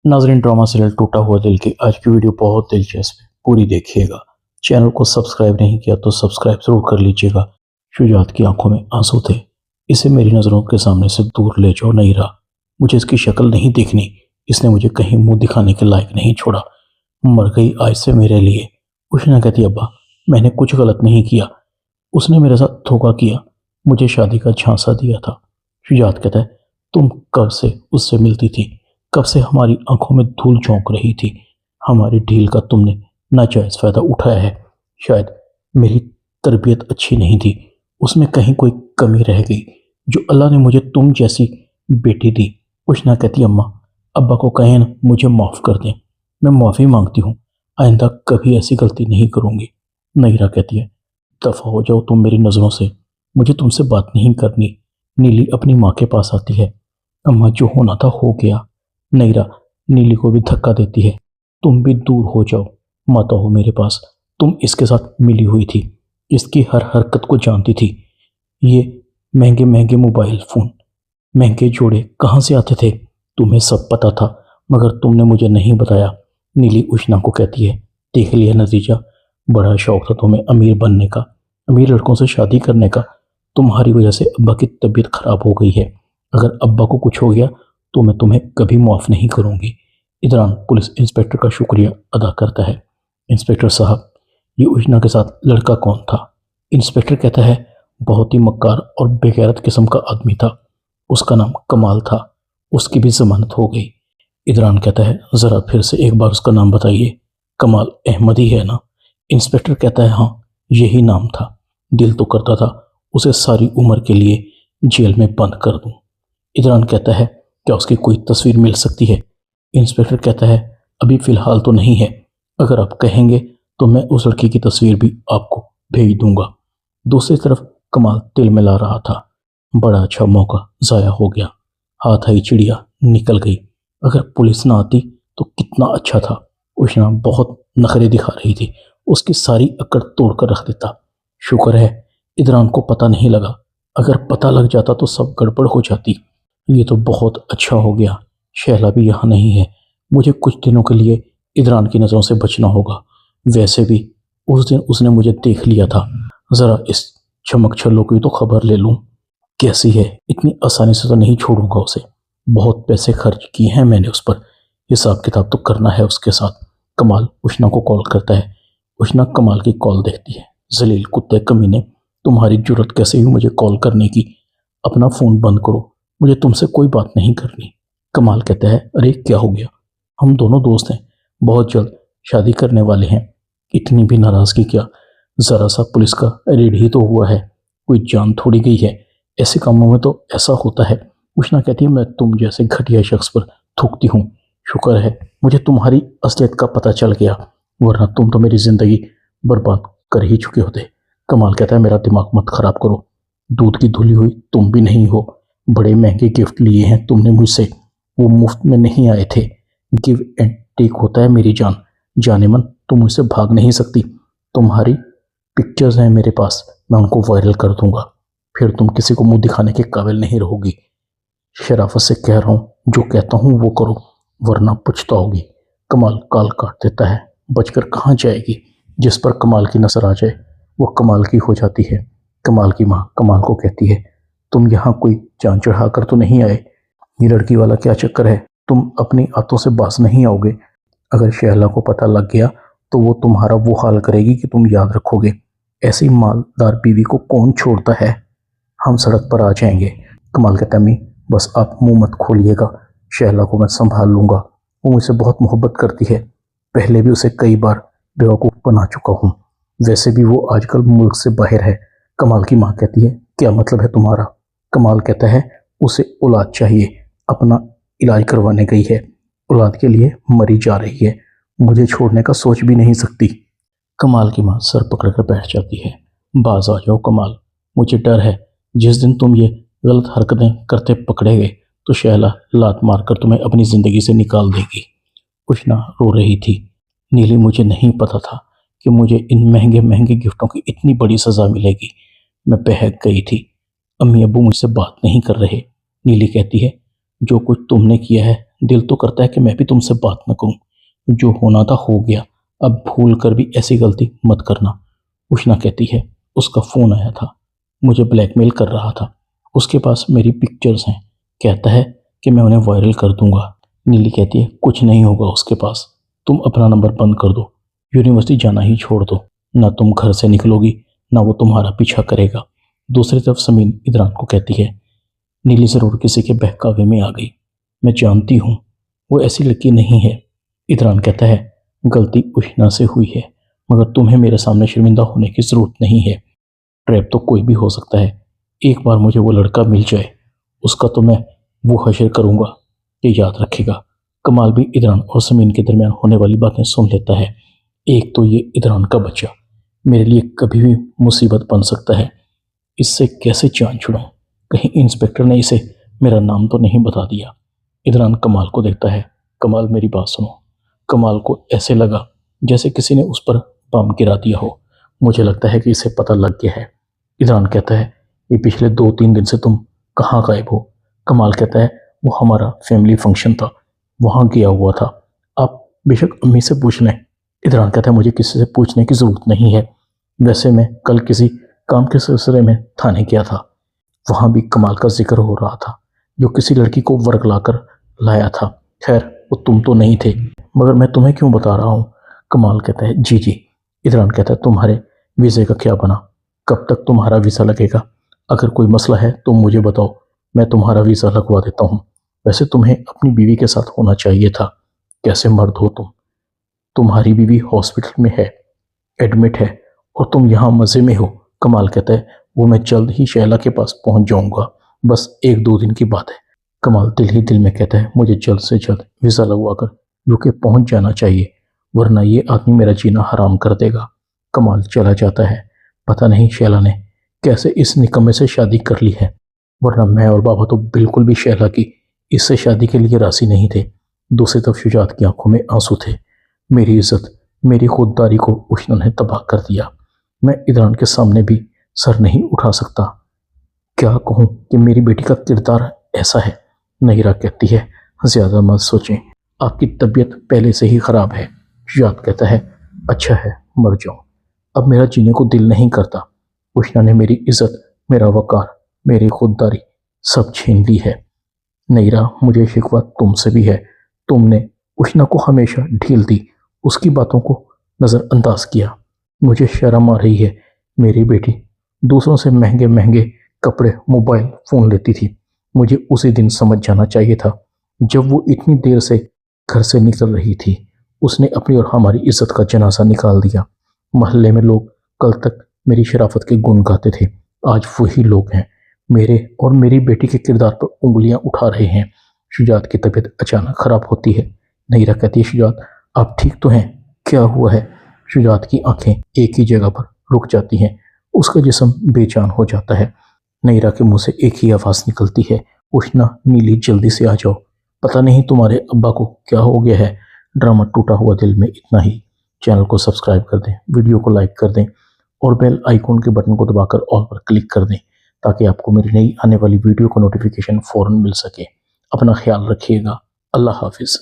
नाज़रीन, drama serial टूटा हुआ दिल की आज की वीडियो बहुत दिलचस्प है, पूरी देखिएगा। चैनल को सब्सक्राइब नहीं किया तो सब्सक्राइब जरूर कर लीजिएगा। शुजात की आंखों में आंसू थे। इसे मेरी नज़रों के सामने से दूर ले जाओ। नहीं रहा, मुझे इसकी शक्ल नहीं देखनी। इसने मुझे कहीं मुंह दिखाने के लायक नहीं छोड़ा। मर गई आज से मेरे लिए। उष्णा कहती, अब्बा मैंने कुछ गलत नहीं किया, उसने मेरे साथ धोखा किया, मुझे शादी का झांसा दिया था। शुजात कहता है, तुम कब से उससे मिलती थी? कब से हमारी आंखों में धूल झोंक रही थी? हमारी ढील का तुमने नाजायज फायदा उठाया है। शायद मेरी तरबियत अच्छी नहीं थी, उसमें कहीं कोई कमी रह गई जो अल्लाह ने मुझे तुम जैसी बेटी दी। उष्णा कहती, अम्मा अब्बा को कहें ना मुझे माफ़ कर दें। मैं माफ़ी मांगती हूँ, आइंदा कभी ऐसी गलती नहीं करूँगी। नईरा कहती है, दफ़ा हो जाओ तुम मेरी नज़रों से, मुझे तुमसे बात नहीं करनी। नीली अपनी माँ के पास आती है। अम्मा जो होना था हो गया। नईरा नीली को भी धक्का देती है, तुम भी दूर हो जाओ, मत आओ मेरे पास। तुम इसके साथ मिली हुई थी, इसकी हर हरकत को जानती थी। ये महंगे महंगे मोबाइल फ़ोन, महंगे जोड़े कहाँ से आते थे? तुम्हें सब पता था, मगर तुमने मुझे नहीं बताया। नीली उष्णा को कहती है, देख लिया नतीजा, बड़ा शौक था तुम्हें अमीर बनने का, अमीर लड़कों से शादी करने का। तुम्हारी वजह से अब्बा की तबीयत खराब हो गई है। अगर अब्बा को कुछ हो गया तो मैं तुम्हें कभी माफ़ नहीं करूंगी। इदरान पुलिस इंस्पेक्टर का शुक्रिया अदा करता है। इंस्पेक्टर साहब, ये उष्णा के साथ लड़का कौन था? इंस्पेक्टर कहता है, बहुत ही मक्कार और बेगैरत किस्म का आदमी था, उसका नाम कमाल था, उसकी भी जमानत हो गई। इदरान कहता है, ज़रा फिर से एक बार उसका नाम बताइए। कमाल अहमद ही है ना? इंस्पेक्टर कहता है, हाँ यही नाम था। दिल तो करता था उसे सारी उम्र के लिए जेल में बंद कर दूं। इदरान कहता है, क्या उसकी कोई तस्वीर मिल सकती है? इंस्पेक्टर कहता है, अभी फ़िलहाल तो नहीं है, अगर आप कहेंगे तो मैं उस लड़की की तस्वीर भी आपको भेज दूंगा। दूसरी तरफ कमाल तिल मिला रहा था। बड़ा अच्छा मौका ज़ाया हो गया, हाथ आई चिड़िया निकल गई। अगर पुलिस ना आती तो कितना अच्छा था। उष्णा बहुत नखरे दिखा रही थी, उसकी सारी अकड़ तोड़ कर रख देता। शुक्र है इदरान को पता नहीं लगा, अगर पता लग जाता तो सब गड़बड़ हो जाती। ये तो बहुत अच्छा हो गया, शैला भी यहाँ नहीं है। मुझे कुछ दिनों के लिए इदरान की नज़रों से बचना होगा। वैसे भी उस दिन उसने मुझे देख लिया था। ज़रा इस चमक छल्लों की तो खबर ले लूँ, कैसी है? इतनी आसानी से तो नहीं छोड़ूंगा उसे। बहुत पैसे खर्च किए हैं मैंने उस पर, हिसाब किताब तो करना है उसके साथ। कमाल उष्णा को कॉल करता है। उष्णा कमाल की कॉल देखती है। जलील कुत्ते कमीने, तुम्हारी जुर्रत कैसे हुई मुझे कॉल करने की? अपना फ़ोन बंद करो, मुझे तुमसे कोई बात नहीं करनी। कमाल कहता है, अरे क्या हो गया? हम दोनों दोस्त हैं, बहुत जल्द शादी करने वाले हैं, इतनी भी नाराज़गी क्या? ज़रा सा पुलिस का रेड ही तो हुआ है, कोई जान थोड़ी गई है। ऐसे कामों में तो ऐसा होता है। उष्णा कहती है, मैं तुम जैसे घटिया शख्स पर थूकती हूँ। शुक्र है मुझे तुम्हारी असलियत का पता चल गया, वरना तुम तो मेरी ज़िंदगी बर्बाद कर ही चुके होते। कमाल कहता है, मेरा दिमाग मत खराब करो, दूध की धुली हुई तुम भी नहीं हो। बड़े महंगे गिफ्ट लिए हैं तुमने मुझसे, वो मुफ्त में नहीं आए थे। गिव एंड टेक होता है मेरी जान। जाने मन तुम मुझसे भाग नहीं सकती। तुम्हारी पिक्चर्स हैं मेरे पास, मैं उनको वायरल कर दूंगा, फिर तुम किसी को मुंह दिखाने के काबिल नहीं रहोगी। शराफत से कह रहा हूँ, जो कहता हूँ वो करो, वरना पछताओगी। कमाल काल काट देता है। बचकर कहाँ जाएगी? जिस पर कमाल की नजर आ जाए वो कमाल की हो जाती है। कमाल की माँ कमाल को कहती है, तुम यहाँ कोई जान चढ़ा कर तो नहीं आए? ये लड़की वाला क्या चक्कर है? तुम अपनी आंतों से बाज नहीं आओगे। अगर शहला को पता लग गया तो वो तुम्हारा वो हाल करेगी कि तुम याद रखोगे। ऐसी मालदार बीवी को कौन छोड़ता है? हम सड़क पर आ जाएंगे। कमाल कहता है, अम्मी बस आप मुंह मत खोलिएगा, शहला को मैं संभाल लूंगा, वो मुझसे बहुत मोहब्बत करती है। पहले भी उसे कई बार बेवकूफ़ बना चुका हूँ, वैसे भी वो आजकल मुल्क से बाहर है। कमाल की माँ कहती है, क्या मतलब है तुम्हारा? कमाल कहता है, उसे औलाद चाहिए, अपना इलाज करवाने गई है, औलाद के लिए मरी जा रही है, मुझे छोड़ने का सोच भी नहीं सकती। कमाल की माँ सर पकड़ कर बैठ जाती है। बाज आ जाओ कमाल, मुझे डर है जिस दिन तुम ये गलत हरकतें करते पकड़े गए तो शैला लात मारकर तुम्हें अपनी ज़िंदगी से निकाल देगी। उष्णा रो रही थी। नीली, मुझे नहीं पता था कि मुझे इन महंगे महंगे गिफ्टों की इतनी बड़ी सज़ा मिलेगी। मैं बहक गई थी। अम्मी अब्बू मुझसे बात नहीं कर रहे। नीली कहती है, जो कुछ तुमने किया है, दिल तो करता है कि मैं भी तुमसे बात न करूं। जो होना था हो गया, अब भूल कर भी ऐसी गलती मत करना। उष्णा कहती है, उसका फ़ोन आया था, मुझे ब्लैकमेल कर रहा था। उसके पास मेरी पिक्चर्स हैं, कहता है कि मैं उन्हें वायरल कर दूंगा। नीली कहती है, कुछ नहीं होगा उसके पास, तुम अपना नंबर बंद कर दो, यूनिवर्सिटी जाना ही छोड़ दो। ना तुम घर से निकलोगी, ना वो तुम्हारा पीछा करेगा। दूसरी तरफ समीन इदरान को कहती है, नीली ज़रूर किसी के बहकावे में आ गई, मैं जानती हूँ वो ऐसी लड़की नहीं है। इदरान कहता है, गलती उष्णा से हुई है, मगर तुम्हें मेरे सामने शर्मिंदा होने की ज़रूरत नहीं है। ट्रैप तो कोई भी हो सकता है, एक बार मुझे वो लड़का मिल जाए, उसका तो मैं वो हशर करूँगा, ये याद रखेगा। कमाल भी इदरान और समीन के दरमियान होने वाली बातें सुन लेता है। एक तो ये इदरान का बच्चा मेरे लिए कभी भी मुसीबत बन सकता है, इससे कैसे जान छुड़ाऊं? कहीं इंस्पेक्टर ने इसे मेरा नाम तो नहीं बता दिया। इदरान कमाल को देखता है। कमाल, मेरी बात सुनो। कमाल को ऐसे लगा जैसे किसी ने उस पर बम गिरा दिया हो। मुझे लगता है कि इसे पता लग गया है। इदरान कहता है, ये पिछले 2-3 दिन से तुम कहाँ गायब हो? कमाल कहता है, वो हमारा फैमिली फंक्शन था, वहाँ गया हुआ था, आप बेशक अम्मी से पूछ लें। इदरान कहता है, मुझे किसी से पूछने की ज़रूरत नहीं है। वैसे मैं कल किसी काम के सिलसिले में थाने गया था, वहाँ भी कमाल का जिक्र हो रहा था, जो किसी लड़की को वर्गला कर लाया था। खैर, वो तुम तो नहीं थे, मगर मैं तुम्हें क्यों बता रहा हूँ? कमाल कहता है, जी जी। इदरान कहता है, तुम्हारे वीज़े का क्या बना? कब तक तुम्हारा वीज़ा लगेगा? अगर कोई मसला है तो मुझे बताओ, मैं तुम्हारा वीज़ा लगवा देता हूँ। वैसे तुम्हें अपनी बीवी के साथ होना चाहिए था। कैसे मर्द हो तुम? तुम्हारी बीवी हॉस्पिटल में है, एडमिट है, और तुम यहाँ मज़े में हो। कमाल कहता है, वो मैं जल्द ही शैला के पास पहुँच जाऊँगा, बस 1-2 दिन की बात है। कमाल दिल ही दिल में कहता है, मुझे जल्द से जल्द वीज़ा लगवाकर यूके पहुँच जाना चाहिए, वरना ये आदमी मेरा जीना हराम कर देगा। कमाल चला जाता है। पता नहीं शैला ने कैसे इस निकम्मे से शादी कर ली है, वरना मैं और बाबा तो बिल्कुल भी शैला की इससे शादी के लिए राज़ी नहीं थे। दूसरी तरफ शुजात की आंखों में आंसू थे। मेरी इज्जत, मेरी खुददारी को उष्णा ने तबाह कर दिया। मैं इदरान के सामने भी सर नहीं उठा सकता। क्या कहूँ कि मेरी बेटी का किरदार ऐसा है। नहीरा कहती है, ज़्यादा मत सोचें, आपकी तबीयत पहले से ही ख़राब है। शुजात कहता है, अच्छा है, मर जाऊँ, अब मेरा जीने को दिल नहीं करता। उष्णा ने मेरी इज्जत, मेरा वकार, मेरी खुददारी सब छीन ली है। नहीरा, मुझे शिकवा तुमसे भी है। तुमने उष्णा को हमेशा ढील दी, उसकी बातों को नज़रअंदाज किया। मुझे शर्म आ रही है। मेरी बेटी दूसरों से महंगे महंगे कपड़े, मोबाइल फ़ोन लेती थी। मुझे उसी दिन समझ जाना चाहिए था जब वो इतनी देर से घर से निकल रही थी। उसने अपनी और हमारी इज्जत का जनाजा निकाल दिया। मोहल्ले में लोग कल तक मेरी शराफत के गुण गाते थे, आज वही लोग हैं मेरे और मेरी बेटी के किरदार पर उंगलियां उठा रहे हैं। शुजात की तबीयत अचानक खराब होती है। नहीरा कहती है, शुजात आप ठीक तो हैं? क्या हुआ है? शुजात की आंखें एक ही जगह पर रुक जाती हैं, उसका जिस्म बेजान हो जाता है। नहीरा के मुंह से एक ही आवाज़ निकलती है, उष्णा, नीली, जल्दी से आ जाओ, पता नहीं तुम्हारे अब्बा को क्या हो गया है। ड्रामा टूटा हुआ दिल में इतना ही। चैनल को सब्सक्राइब कर दें, वीडियो को लाइक कर दें और बेल आइकॉन के बटन को दबाकर ऑल पर क्लिक कर दें, ताकि आपको मेरी नई आने वाली वीडियो का नोटिफिकेशन फ़ौरन मिल सके। अपना ख्याल रखिएगा। अल्लाह हाफिज़।